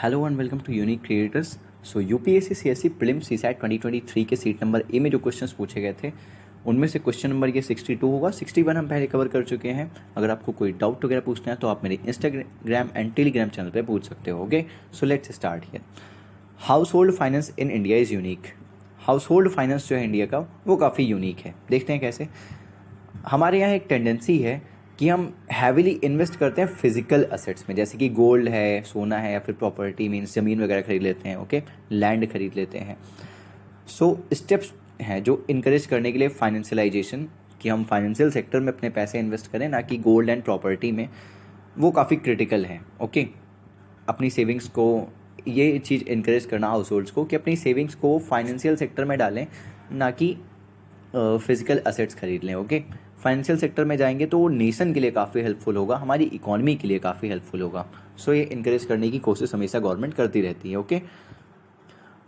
Hello and welcome to unique creators. So UPSC CSC prelims CSAT 2023 के seat number A में जो questions पूछे गए थे उनमें से क्वेश्चन नंबर ये 62 होगा। 61 हम पहले कवर कर चुके हैं। अगर आपको कोई डाउट वगैरह पूछना है तो आप मेरे इंस्टाग्राम एंड टेलीग्राम चैनल पे पूछ सकते हो। Okay, so let's start here. House hold finance in India is unique. House hold finance जो है इंडिया का वो काफ़ी यूनिक है। देखते हैं कैसे। हमारे यहाँ एक टेंडेंसी है कि हम हैविली इन्वेस्ट करते हैं फिजिकल असेट्स में, जैसे कि गोल्ड है, सोना है, या फिर प्रॉपर्टी मीन्स ज़मीन वगैरह खरीद लेते हैं। ओके, लैंड खरीद लेते हैं। सो स्टेप्स हैं जो इनकरेज करने के लिए फाइनेंशियलाइजेशन, कि हम फाइनेंशियल सेक्टर में अपने पैसे इन्वेस्ट करें, ना कि गोल्ड एंड प्रॉपर्टी में, वो काफ़ी क्रिटिकल है। ओके, अपनी सेविंग्स को ये चीज़ इनकरेज करना हाउस होल्ड्स को कि अपनी सेविंग्स को फाइनेंशियल सेक्टर में डालें, ना कि फिजिकल असेट्स खरीद लें। ओके, फाइनेंशियल सेक्टर में जाएंगे तो वो नेशन के लिए काफ़ी हेल्पफुल होगा, हमारी इकोनॉमी के लिए काफ़ी हेल्पफुल होगा। सो ये इनकरेज करने की कोशिश हमेशा गवर्नमेंट करती रहती है। Okay,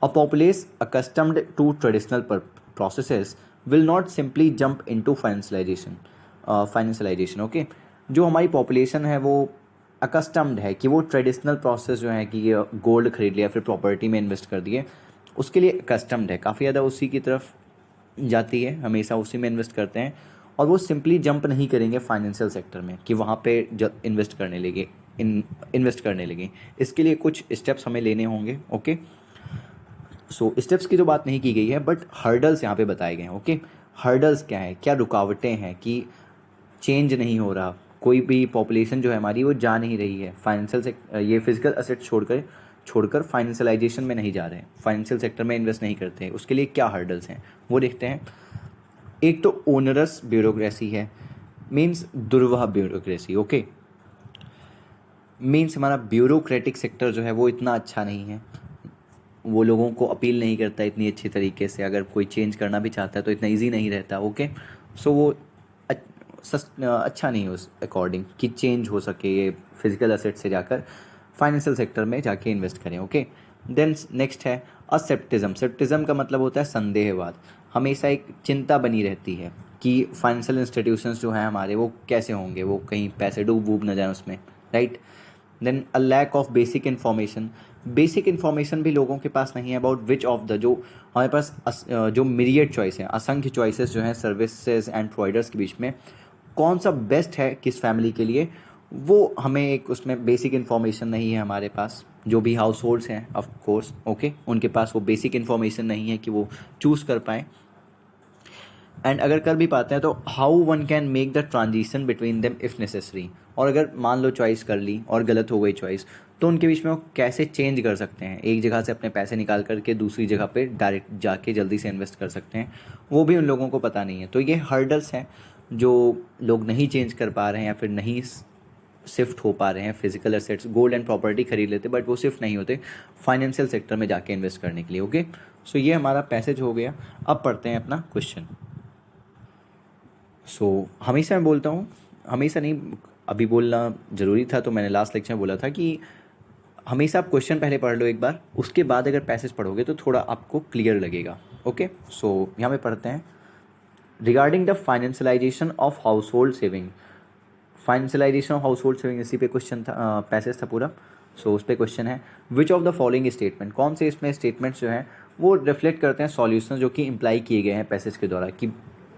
a populace accustomed to traditional processes will not simply jump into financialisation. Okay, जो हमारी पॉपुलेशन है वो अकस्टम्ड है कि वो ट्रेडिशनल प्रोसेस जो है कि गोल्ड खरीद लिया फिर प्रॉपर्टी में इन्वेस्ट कर दिए, उसके लिए अकस्टम्ड है, काफ़ी ज़्यादा उसी की तरफ जाती है, हमेशा उसी में इन्वेस्ट करते हैं। और वो सिंपली जंप नहीं करेंगे फाइनेंशियल सेक्टर में कि वहाँ पे इन्वेस्ट करने लगे। इसके लिए कुछ स्टेप्स हमें लेने होंगे। ओके, सो स्टेप्स की तो बात नहीं की गई है, बट हर्डल्स यहाँ पे बताए गए हैं। ओके, हर्डल्स क्या है, क्या रुकावटें हैं कि चेंज नहीं हो रहा, कोई भी पॉपुलेशन जो है हमारी वो जा नहीं रही है फाइनेंशियल से, ये फिजिकल असेट छोड़कर फाइनेंशियलाइजेशन में नहीं जा रहे हैं, फाइनेंशियल सेक्टर में इन्वेस्ट नहीं करते हैं। उसके लिए क्या हर्डल्स हैं वो देखते हैं। एक तो ओनरस ब्यूरोक्रेसी है, मीन्स दुर्वाह ब्यूरोक्रेसी। ओके, मीन्स हमारा ब्यूरोक्रेटिक सेक्टर जो है वो इतना अच्छा नहीं है, वो लोगों को अपील नहीं करता इतनी अच्छी तरीके से। अगर कोई चेंज करना भी चाहता है तो इतना ईजी नहीं रहता। ओके, सो वो अच्छा नहीं है उस अकॉर्डिंग कि चेंज हो सके, ये फिजिकल असेट से जाकर फाइनेंशियल सेक्टर में जाके इन्वेस्ट करें। ओके, देन नेक्स्ट है असेप्टिज्म। सेप्टिज्म का मतलब होता है संदेहवाद। हमेशा एक चिंता बनी रहती है कि फाइनेंशियल इंस्टीट्यूशंस जो हैं हमारे वो कैसे होंगे, वो कहीं पैसे डूब वूब न जाए उसमें, right. Then a lack of basic information. Basic information भी लोगों के पास नहीं है अबाउट विच ऑफ द, जो हमारे पास जो मिरियड चॉइस है, असंख्य चॉइसेस जो हैं सर्विसेज एंड प्रोवाइडर्स के बीच में, कौन सा बेस्ट है किस फैमिली के लिए, वो हमें एक उसमें बेसिक इन्फॉर्मेशन नहीं है हमारे पास। जो भी हाउस होल्ड्स हैं ऑफ कोर्स, ओके, उनके पास वो बेसिक इन्फॉर्मेशन नहीं है कि वो चूज़ कर पाएँ। एंड अगर कर भी पाते हैं तो how one can make the transition between them if necessary. और अगर मान लो चॉइस कर ली और गलत हो गई चॉइस, तो उनके बीच में वो कैसे चेंज कर सकते हैं, एक जगह से अपने पैसे निकाल करके दूसरी जगह पे डायरेक्ट जाके जल्दी से इन्वेस्ट कर सकते हैं, वो भी उन लोगों को पता नहीं है। तो ये हर्डल्स हैं जो लोग नहीं चेंज कर पा रहे हैं या फिर नहीं शिफ्ट हो पा रहे हैं। Physical assets gold and property खरीद लेते बट वो शिफ्ट नहीं होते फाइनेंशियल सेक्टर में जाके इन्वेस्ट करने के लिए। ओके, सो ये हमारा पैसेज हो गया। अब पढ़ते हैं अपना क्वेश्चन। हमेशा मैं बोलता हूँ, हमेशा नहीं, अभी बोलना ज़रूरी था तो मैंने लास्ट लेक्चर में बोला था कि हमेशा आप क्वेश्चन पहले पढ़ लो एक बार, उसके बाद अगर पैसेज पढ़ोगे तो थोड़ा आपको क्लियर लगेगा। ओके, सो यहाँ पे पढ़ते हैं। Regarding the financialisation of house hold saving. Financialisation of house hold saving इसी पे क्वेश्चन था, पैसेज था पूरा। उस पर क्वेश्चन है, which of the following statement, कौन से इसमें स्टेटमेंट्स जो हैं वो रिफ्लेक्ट करते हैं सॉल्यूशन जो कि इम्प्लाई किए गए हैं पैसेज के द्वारा, कि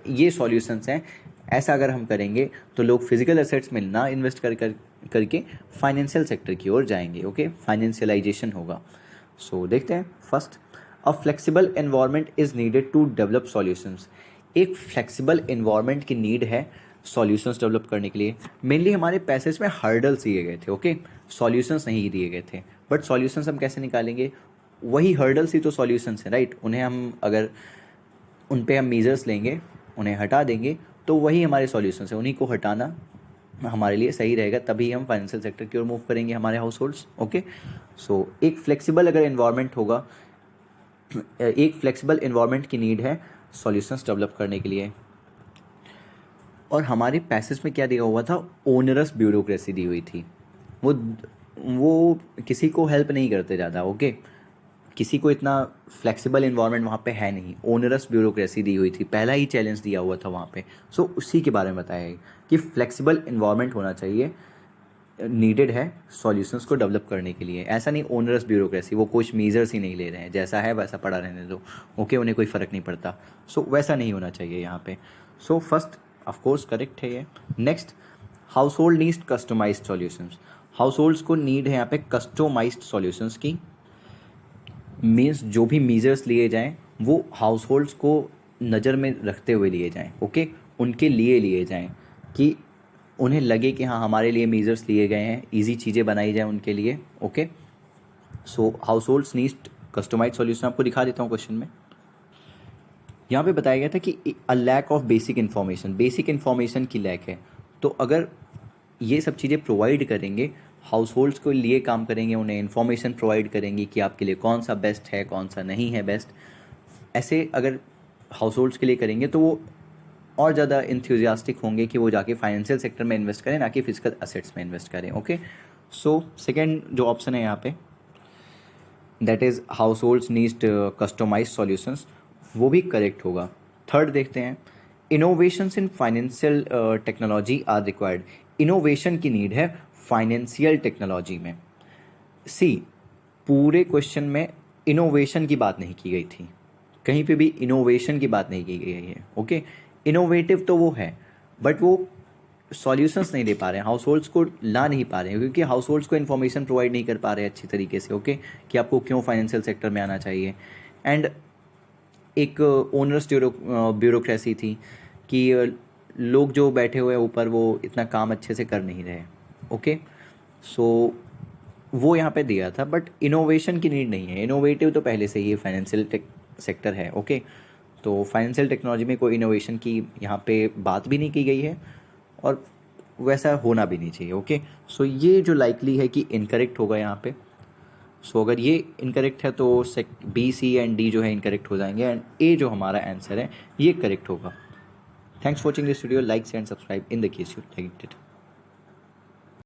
ये सॉल्यूशंस हैं, ऐसा अगर हम करेंगे तो लोग फिजिकल एसेट्स में ना इन्वेस्ट करके फाइनेंशियल सेक्टर की ओर जाएंगे। ओके, फाइनेंशियलाइजेशन होगा। देखते हैं। First, a flexible environment is needed to develop solutions. एक फ्लेक्सिबल एनवायरनमेंट की नीड है सॉल्यूशंस डेवलप करने के लिए। मेनली हमारे पैसेज में हर्डल्स दिए गए थे। ओके, सॉल्यूशंस नहीं दिए गए थे, बट सॉल्यूशंस हम कैसे निकालेंगे, वही हर्डल्स ही तो सॉल्यूशंस हैं, राइट। उन्हें हम अगर उन पे हम मेजर्स लेंगे, उन्हें हटा देंगे, तो वही हमारे सॉल्यूशंस हैं। उन्हीं को हटाना हमारे लिए सही रहेगा, तभी हम फाइनेंशियल सेक्टर की ओर मूव करेंगे हमारे हाउस होल्ड्स। ओके, एक फ्लेक्सिबल अगर इन्वायरमेंट होगा, एक फ्लेक्सिबल इन्वायरमेंट की नीड है सॉल्यूशंस डेवलप करने के लिए। और हमारे पैसेज में क्या दिया हुआ था, ओनरस ब्यूरोक्रेसी दी हुई थी। वो किसी को हेल्प नहीं करते ज़्यादा। ओके, किसी को इतना फ्लेक्सिबल इन्वायरमेंट वहाँ पे है नहीं, ओनरस ब्यूरोक्रेसी दी हुई थी, पहला ही चैलेंज दिया हुआ था वहाँ पे। उसी के बारे में बताया है कि फ्लेक्सिबल इन्वायरमेंट होना चाहिए नीडेड है सॉल्यूशंस को डेवलप करने के लिए। ऐसा नहीं ओनरस ब्यूरोक्रेसी, वो कुछ मीजर्स ही नहीं ले रहे हैं, जैसा है वैसा पड़ा रहने दो, ओके, उन्हें कोई फ़र्क नहीं पड़ता। सो वैसा नहीं होना चाहिए यहाँ पे। So first of course correct है ये। Next, household needs customised solutions. Households को नीड है यहाँ पे कस्टमाइज्ड सॉल्यूशंस की। मीन्स जो भी मीजर्स लिए जाएं वो हाउस होल्ड्स को नज़र में रखते हुए लिए जाएं, ओके, उनके लिए जाएं कि उन्हें लगे कि हाँ हमारे लिए मीजर्स लिए गए हैं, इजी चीज़ें बनाई जाए उनके लिए, okay. So households needs customise solution आपको दिखा देता हूँ क्वेश्चन में। यहाँ पे बताया गया था कि a lack of basic information की लैक है। तो अगर ये सब चीज़ें प्रोवाइड करेंगे, हाउस होल्ड्स को लिए काम करेंगे, उन्हें इन्फॉर्मेशन प्रोवाइड करेंगे कि आपके लिए कौन सा बेस्ट है, कौन सा नहीं है बेस्ट, ऐसे अगर हाउस होल्ड्स के लिए करेंगे तो वो और ज़्यादा इंथ्यूजियास्टिक होंगे कि वो जाके फाइनेंशियल सेक्टर में इन्वेस्ट करें, ना कि फिजिकल असेट्स में इन्वेस्ट करें, ओके। सो सेकेंड जो ऑप्शन है यहाँ पे, that is households needs customise solutions, वो भी करेक्ट होगा। थर्ड देखते हैं, innovations in financial technology are required. Innovation की नीड है फाइनेंशियल टेक्नोलॉजी में। सी, पूरे क्वेश्चन में इनोवेशन की बात नहीं की गई थी, कहीं पे भी इनोवेशन की बात नहीं की गई है, ओके। इनोवेटिव तो वो है, बट वो सॉल्यूशंस नहीं दे पा रहे हैं, हाउस होल्ड्स को ला नहीं पा रहे हैं, क्योंकि हाउस होल्ड्स को इन्फॉर्मेशन प्रोवाइड नहीं कर पा रहे हैं अच्छी तरीके से, ओके, कि आपको क्यों फाइनेंशियल सेक्टर में आना चाहिए। एंड एक ओनर्स ब्यूरोक्रेसी थी कि लोग जो बैठे हुए हैं ऊपर वो इतना काम अच्छे से कर नहीं रहे, ओके। सो वो यहाँ पे दिया था, बट इनोवेशन की नीड नहीं है। इनोवेटिव तो पहले से ही फाइनेंशियल सेक्टर है, ओके। तो फाइनेंशियल टेक्नोलॉजी में कोई इनोवेशन की यहाँ पे बात भी नहीं की गई है और वैसा होना भी नहीं चाहिए, ओके। सो ये जो लाइकली है कि इनकरेक्ट होगा यहाँ पे। सो अगर ये इनकरेक्ट है तो बी, सी एंड डी जो है इनकरेक्ट हो जाएंगे, एंड ए जो हमारा आंसर है ये करेक्ट होगा। Thanks for watching this video, like and subscribe in the case you liked it.